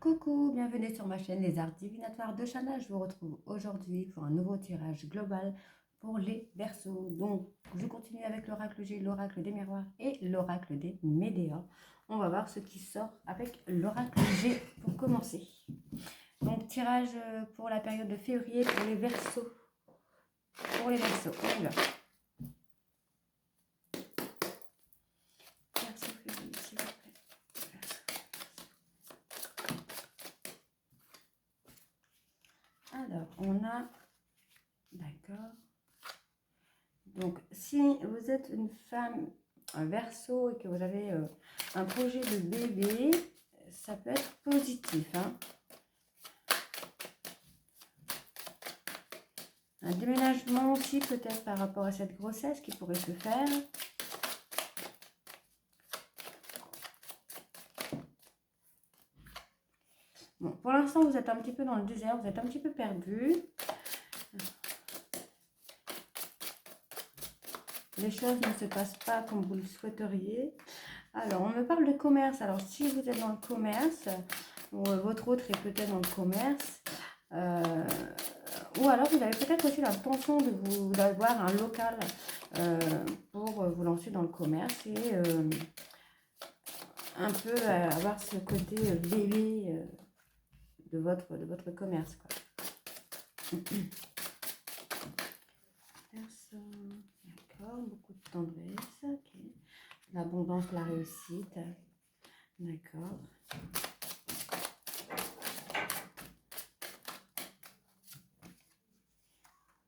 Coucou, bienvenue sur ma chaîne Les Arts Divinatoires de Chana. Je vous retrouve aujourd'hui pour un nouveau tirage global pour les Verseaux. Donc, je continue avec l'oracle G, l'oracle des miroirs et l'oracle des météores. On va voir ce qui sort avec l'oracle G pour commencer. Donc, tirage pour la période de février pour les Verseaux. Pour les Verseaux, on y va. Verseau février, s'il vous plaît. Alors, on a... D'accord. Donc, si vous êtes une femme, un Verseau, et que vous avez un projet de bébé, ça peut être positif. Hein. Un déménagement aussi, peut-être par rapport à cette grossesse qui pourrait se faire. Bon, pour l'instant, vous êtes un petit peu dans le désert, vous êtes un petit peu perdu. Les choses ne se passent pas comme vous le souhaiteriez. Alors, on me parle de commerce. Alors, si vous êtes dans le commerce, ou votre autre est peut-être dans le commerce, ou alors vous avez peut-être aussi l'intention d'avoir un local pour vous lancer dans le commerce et un peu avoir ce côté bébé de votre commerce, quoi. Personne. D'accord, beaucoup de tendresse. Ok. L'abondance, la réussite. D'accord.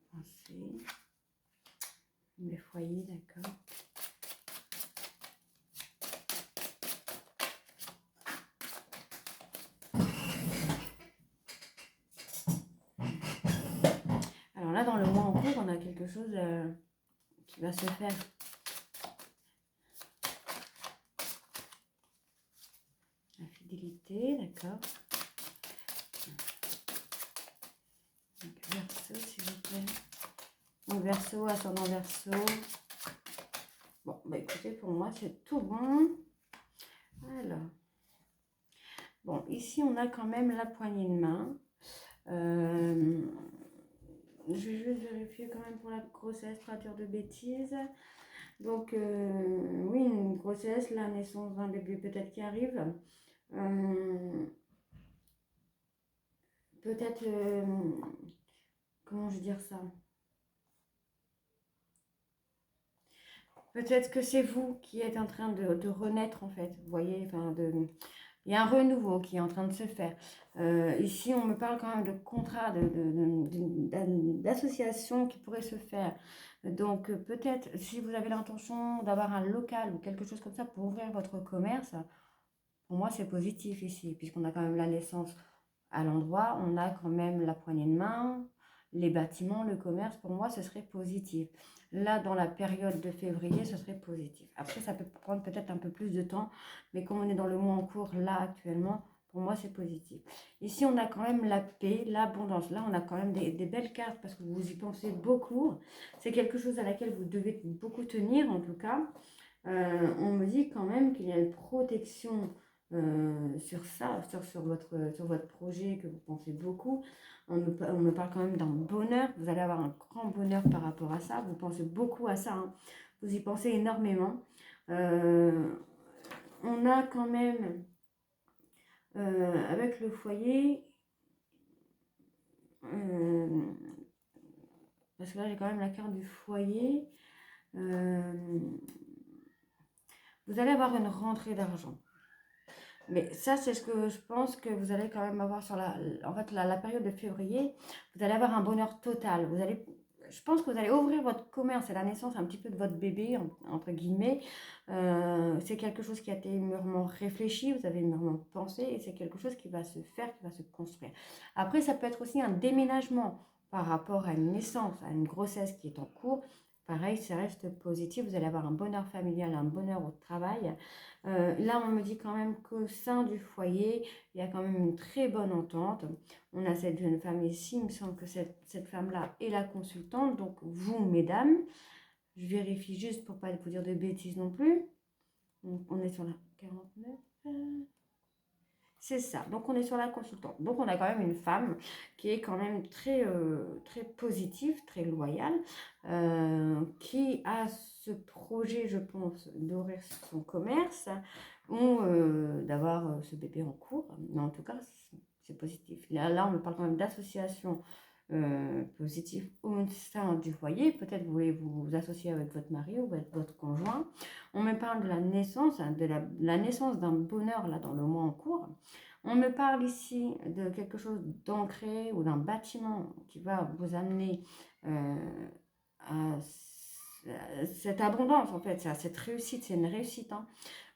Pensée. Les foyers, d'accord. Alors là, dans le mois en cours, on a quelque chose qui va se faire. La fidélité, d'accord. Verseau, s'il vous plaît. Donc, Verseau, ascendant Verseau. Bon, bah écoutez, pour moi, c'est tout bon. Alors. Bon, ici, on a quand même la poignée de main. Je vais juste vérifier quand même pour la grossesse, pas dire de bêtises. Donc, oui, une grossesse, la naissance d'un bébé peut-être qui arrive. Peut-être, comment je veux dire ça? Peut-être que c'est vous qui êtes en train de renaître, en fait. Vous voyez, enfin, il y a un renouveau qui est en train de se faire. Ici, on me parle quand même de contrat, d'association qui pourrait se faire. Donc, peut-être, si vous avez l'intention d'avoir un local ou quelque chose comme ça pour ouvrir votre commerce, pour moi, c'est positif ici, puisqu'on a quand même la naissance à l'endroit, on a quand même la poignée de main, les bâtiments, le commerce, pour moi, ce serait positif. Là, dans la période de février, ce serait positif. Après, ça peut prendre peut-être un peu plus de temps, mais comme on est dans le mois en cours, là, actuellement, pour moi, c'est positif. Ici, on a quand même la paix, l'abondance. Là, on a quand même des belles cartes parce que vous y pensez beaucoup. C'est quelque chose à laquelle vous devez beaucoup tenir, en tout cas. On me dit quand même qu'il y a une protection sur ça, sur votre projet que vous pensez beaucoup. On me parle quand même d'un bonheur. Vous allez avoir un grand bonheur par rapport à ça. Vous pensez beaucoup à ça. Hein. Vous y pensez énormément. On a quand même, avec le foyer, parce que là j'ai quand même la carte du foyer, vous allez avoir une rentrée d'argent. Mais ça, c'est ce que je pense que vous allez quand même avoir sur la période de février. Vous allez avoir un bonheur total. Je pense que vous allez ouvrir votre commerce et la naissance un petit peu de votre bébé, entre guillemets. C'est quelque chose qui a été mûrement réfléchi, vous avez mûrement pensé et c'est quelque chose qui va se faire, qui va se construire. Après, ça peut être aussi un déménagement par rapport à une naissance, à une grossesse qui est en cours. Pareil, ça reste positif. Vous allez avoir un bonheur familial, un bonheur au travail. Là, on me dit quand même qu'au sein du foyer, il y a quand même une très bonne entente. On a cette jeune femme ici, il me semble que cette femme-là est la consultante. Donc, vous, mesdames, je vérifie juste pour ne pas vous dire de bêtises non plus. Donc, on est sur la 49. C'est ça. Donc, on est sur la consultante. Donc, on a quand même une femme qui est quand même très positive, très loyale, qui a ce projet, je pense, d'ouvrir son commerce ou d'avoir ce bébé en cours. Mais en tout cas, c'est positif. Là, on me parle quand même d'association positive au sein du foyer. Peut-être vous voulez vous associer avec votre mari ou avec votre conjoint. On me parle de la naissance, hein, de la naissance d'un bonheur là dans le mois en cours. On me parle ici de quelque chose d'ancré ou d'un bâtiment qui va vous amener à cette abondance en fait, à cette réussite, c'est une réussite. Hein.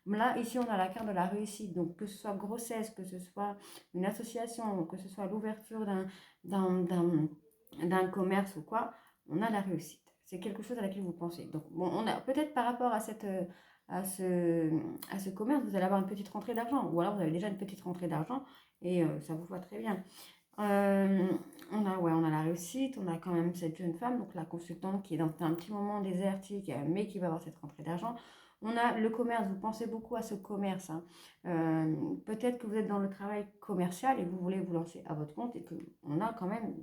Là, ici, on a la carte de la réussite. Donc, que ce soit grossesse, que ce soit une association, que ce soit l'ouverture d'un commerce ou quoi, on a la réussite. C'est quelque chose à laquelle vous pensez. Donc, bon, on a peut-être par rapport à à ce commerce, vous allez avoir une petite rentrée d'argent. Ou alors, vous avez déjà une petite rentrée d'argent et ça vous va très bien. Euh, on a la réussite, on a quand même cette jeune femme, donc la consultante qui est dans un petit moment désertique, mais qui va avoir cette rentrée d'argent. On a le commerce, vous pensez beaucoup à ce commerce. Hein. Peut-être que vous êtes dans le travail commercial et vous voulez vous lancer à votre compte et qu'on a quand même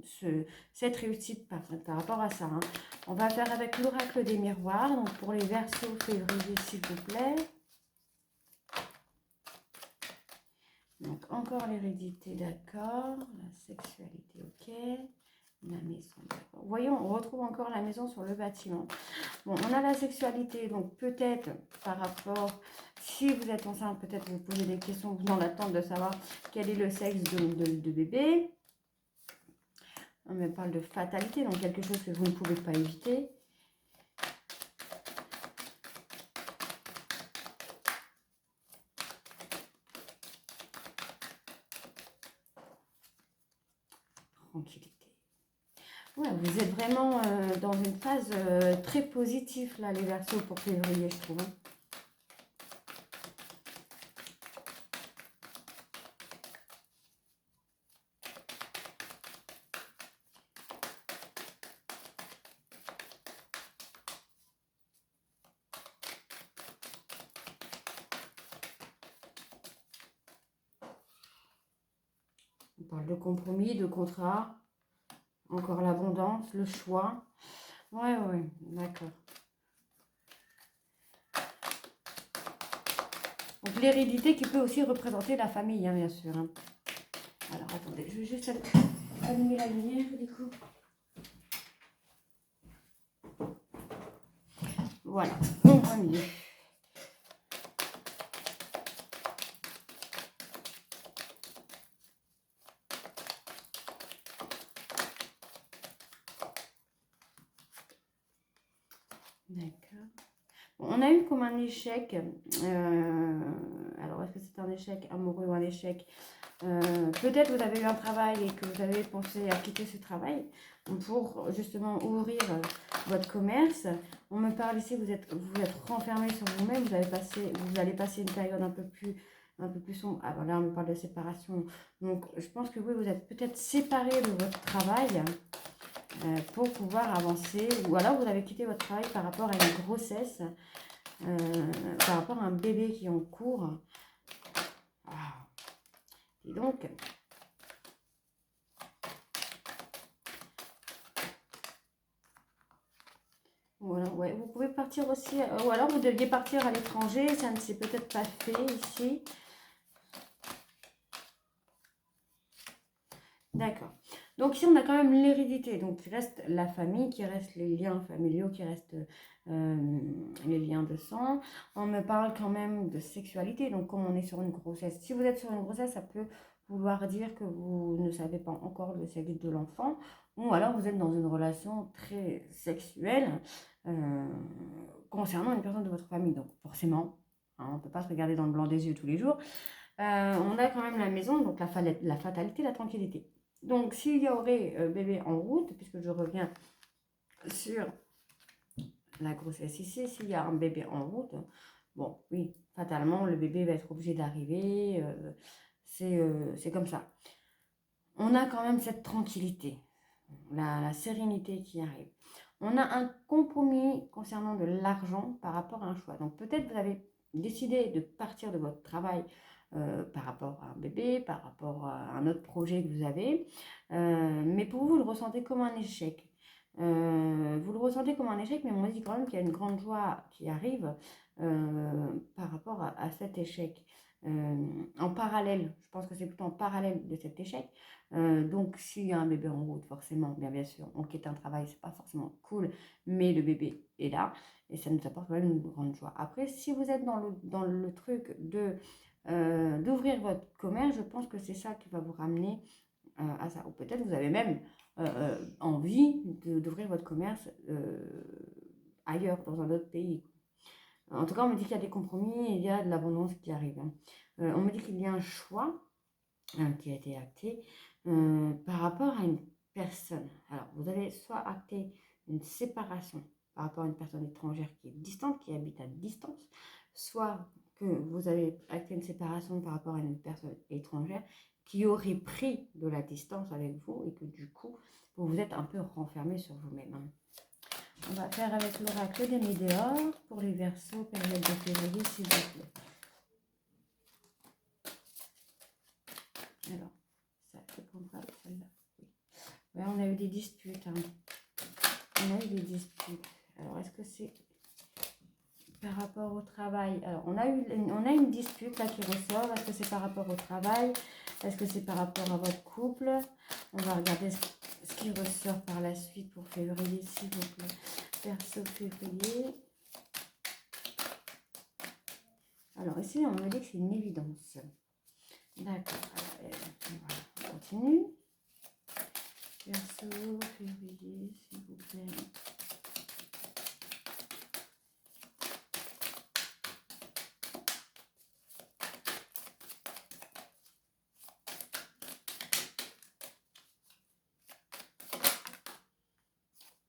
cette réussite par rapport à ça. Hein. On va faire avec l'oracle des miroirs, donc pour les Verseaux février, s'il vous plaît. Donc, encore l'hérédité, d'accord. La sexualité, ok. La maison, d'accord. Voyons, on retrouve encore la maison sur le bâtiment. Bon, on a la sexualité, donc peut-être par rapport, si vous êtes enceinte, peut-être vous posez des questions dans l'attente de savoir quel est le sexe de bébé. On me parle de fatalité, donc quelque chose que vous ne pouvez pas éviter. Tranquillité. Ouais, vous êtes vraiment dans une phase très positive, là, les Verseaux, pour février, je trouve. Hein. On parle de compromis, de contrat, encore l'abondance, le choix. Ouais, d'accord. Donc l'hérédité qui peut aussi représenter la famille, hein, bien sûr. Hein. Alors attendez, je vais juste allumer la lumière du coup. Voilà, on voit mieux. D'accord. Bon, on a eu comme un échec. Alors, est-ce que c'est un échec amoureux ou un échec peut-être vous avez eu un travail et que vous avez pensé à quitter ce travail pour justement ouvrir votre commerce. On me parle ici, vous êtes renfermé sur vous-même, vous allez passer une période un peu plus sombre. Ah voilà, on me parle de séparation. Donc je pense que oui, vous êtes peut-être séparé de votre travail pour pouvoir avancer. Ou alors vous avez quitté votre travail par rapport à une grossesse, par rapport à un bébé qui est en cours. Ah. Et donc, voilà, ouais, vous pouvez partir aussi, ou alors vous deviez partir à l'étranger, ça ne s'est peut-être pas fait ici. D'accord. Donc ici, on a quand même l'hérédité, donc il reste la famille, qui reste les liens familiaux, qui reste les liens de sang. On me parle quand même de sexualité, donc comme on est sur une grossesse, si vous êtes sur une grossesse, ça peut vouloir dire que vous ne savez pas encore le sexe de l'enfant, ou alors vous êtes dans une relation très sexuelle concernant une personne de votre famille. Donc forcément, hein, on ne peut pas se regarder dans le blanc des yeux tous les jours. On a quand même la maison, donc la fatalité, la tranquillité. Donc, s'il y aurait bébé en route, puisque je reviens sur la grossesse ici, s'il y a un bébé en route, bon, oui, fatalement, le bébé va être obligé d'arriver, c'est comme ça. On a quand même cette tranquillité, la sérénité qui arrive. On a un compromis concernant de l'argent par rapport à un choix. Donc, peut-être vous avez décidé de partir de votre travail par rapport à un bébé, par rapport à un autre projet que vous avez. Mais pour vous, vous le ressentez comme un échec. Vous le ressentez comme un échec, mais on me dit quand même qu'il y a une grande joie qui arrive par rapport à cet échec. En parallèle, je pense que c'est plutôt en parallèle de cet échec. Donc, s'il y a un bébé en route, forcément, bien sûr, on quitte un travail, c'est pas forcément cool, mais le bébé est là et ça nous apporte quand même une grande joie. Après, si vous êtes dans le truc d'ouvrir votre commerce, je pense que c'est ça qui va vous ramener à ça. Ou peut-être vous avez même envie d'ouvrir votre commerce ailleurs, dans un autre pays. En tout cas, on me dit qu'il y a des compromis et il y a de l'abondance qui arrive. On me dit qu'il y a un choix qui a été acté par rapport à une personne. Alors, vous avez soit acté une séparation par rapport à une personne étrangère qui est distante, qui habite à distance, soit que vous avez acté une séparation par rapport à une personne étrangère qui aurait pris de la distance avec vous et que du coup, vous vous êtes un peu renfermé sur vous-même. On va faire avec l'oracle des Médéors pour les Verseaux, période de février, s'il vous plaît. Alors, ça répondra à celle-là. Oui. Ouais, on a eu des disputes. On a eu des disputes. Alors, est-ce que c'est par rapport au travail? Alors, on a une dispute là qui ressort. Est-ce que c'est par rapport au travail? Est-ce que c'est par rapport à votre couple? On va regarder ce qui ressort par la suite pour février, s'il vous plaît. Verseau février. Alors, ici, on me dit que c'est une évidence. D'accord. On continue. Verseau février, s'il vous plaît.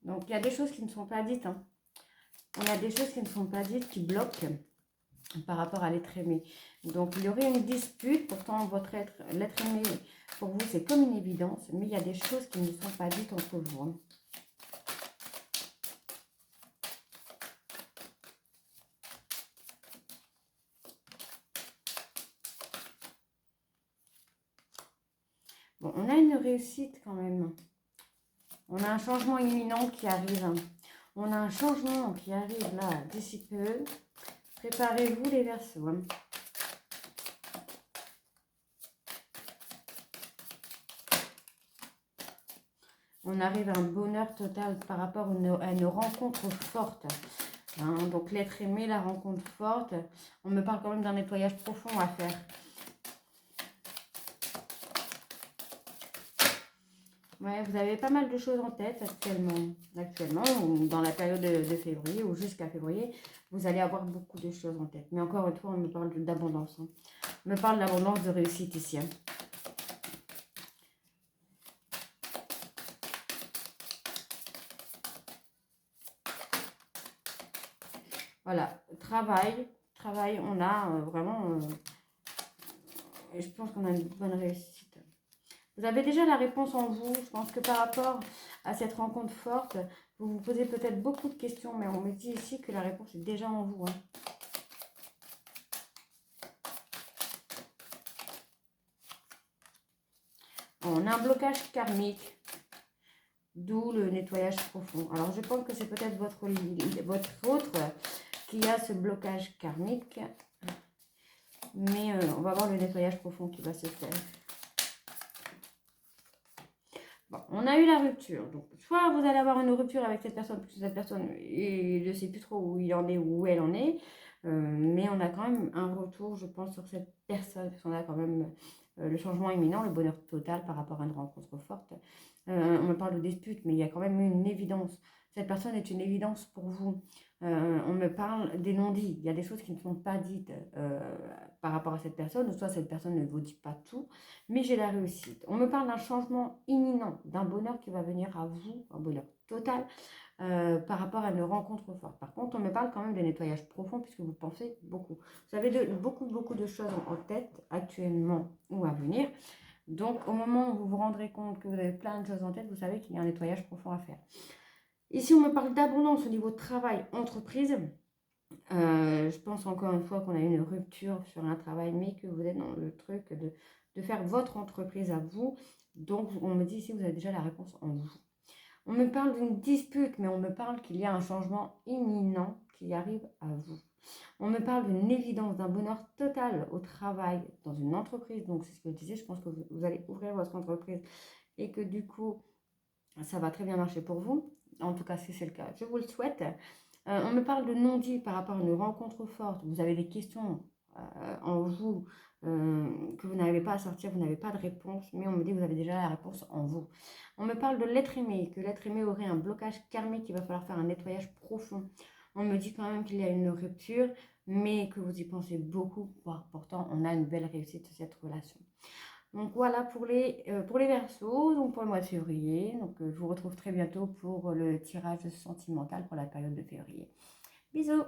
Donc, il y a des choses qui ne sont pas dites. Il y a des choses qui ne sont pas dites qui bloquent par rapport à l'être aimé. Donc, il y aurait une dispute. Pourtant, l'être aimé, pour vous, c'est comme une évidence. Mais il y a des choses qui ne sont pas dites entre vous. Bon, on a une réussite quand même. On a un changement imminent qui arrive. On a un changement qui arrive là, d'ici peu. Préparez-vous les Verseaux. On arrive à un bonheur total par rapport à une rencontre forte. Donc l'être aimé, la rencontre forte. On me parle quand même d'un nettoyage profond à faire. Ouais, vous avez pas mal de choses en tête actuellement ou dans la période de février ou jusqu'à février, vous allez avoir beaucoup de choses en tête. Mais encore une fois, on me parle d'abondance. On me parle d'abondance, de réussite ici. Voilà, travail, on a vraiment, je pense qu'on a une bonne réussite. Vous avez déjà la réponse en vous. Je pense que par rapport à cette rencontre forte, vous vous posez peut-être beaucoup de questions, mais on me dit ici que la réponse est déjà en vous. On a un blocage karmique, d'où le nettoyage profond. Alors, je pense que c'est peut-être votre autre qui a ce blocage karmique, mais on va voir le nettoyage profond qui va se faire. Bon, on a eu la rupture. Donc, soit vous allez avoir une rupture avec cette personne, parce que cette personne, il ne sait plus trop où il en est, où elle en est. Mais on a quand même un retour, je pense, sur cette personne. Parce qu'on a quand même le changement imminent, le bonheur total par rapport à une rencontre forte. On me parle de dispute, mais il y a quand même une évidence. Cette personne est une évidence pour vous. On me parle des non-dits. Il y a des choses qui ne sont pas dites par rapport à cette personne, soit cette personne ne vous dit pas tout, mais j'ai la réussite. On me parle d'un changement imminent, d'un bonheur qui va venir à vous, un bonheur total, par rapport à une rencontre forte. Par contre, on me parle quand même de nettoyage profond, puisque vous pensez beaucoup. Vous avez beaucoup de choses en tête, actuellement ou à venir. Donc, au moment où vous vous rendrez compte que vous avez plein de choses en tête, vous savez qu'il y a un nettoyage profond à faire. Ici, on me parle d'abondance au niveau de travail, entreprise. Je pense encore une fois qu'on a une rupture sur un travail, mais que vous êtes dans le truc de faire votre entreprise à vous. Donc, on me dit ici, vous avez déjà la réponse en vous. On me parle d'une dispute, mais on me parle qu'il y a un changement imminent qui arrive à vous. On me parle d'une évidence, d'un bonheur total au travail, dans une entreprise. Donc, c'est ce que je disais, je pense que vous allez ouvrir votre entreprise et que du coup, ça va très bien marcher pour vous. En tout cas, si c'est le cas, je vous le souhaite. On me parle de non-dit par rapport à une rencontre forte. Vous avez des questions en vous que vous n'arrivez pas à sortir, vous n'avez pas de réponse, mais on me dit que vous avez déjà la réponse en vous. On me parle de l'être aimé, que l'être aimé aurait un blocage karmique, il va falloir faire un nettoyage profond. On me dit quand même qu'il y a une rupture, mais que vous y pensez beaucoup. Pourtant, on a une belle réussite de cette relation. Donc voilà pour les Verseaux, donc pour le mois de février. Donc je vous retrouve très bientôt pour le tirage sentimental pour la période de février. Bisous!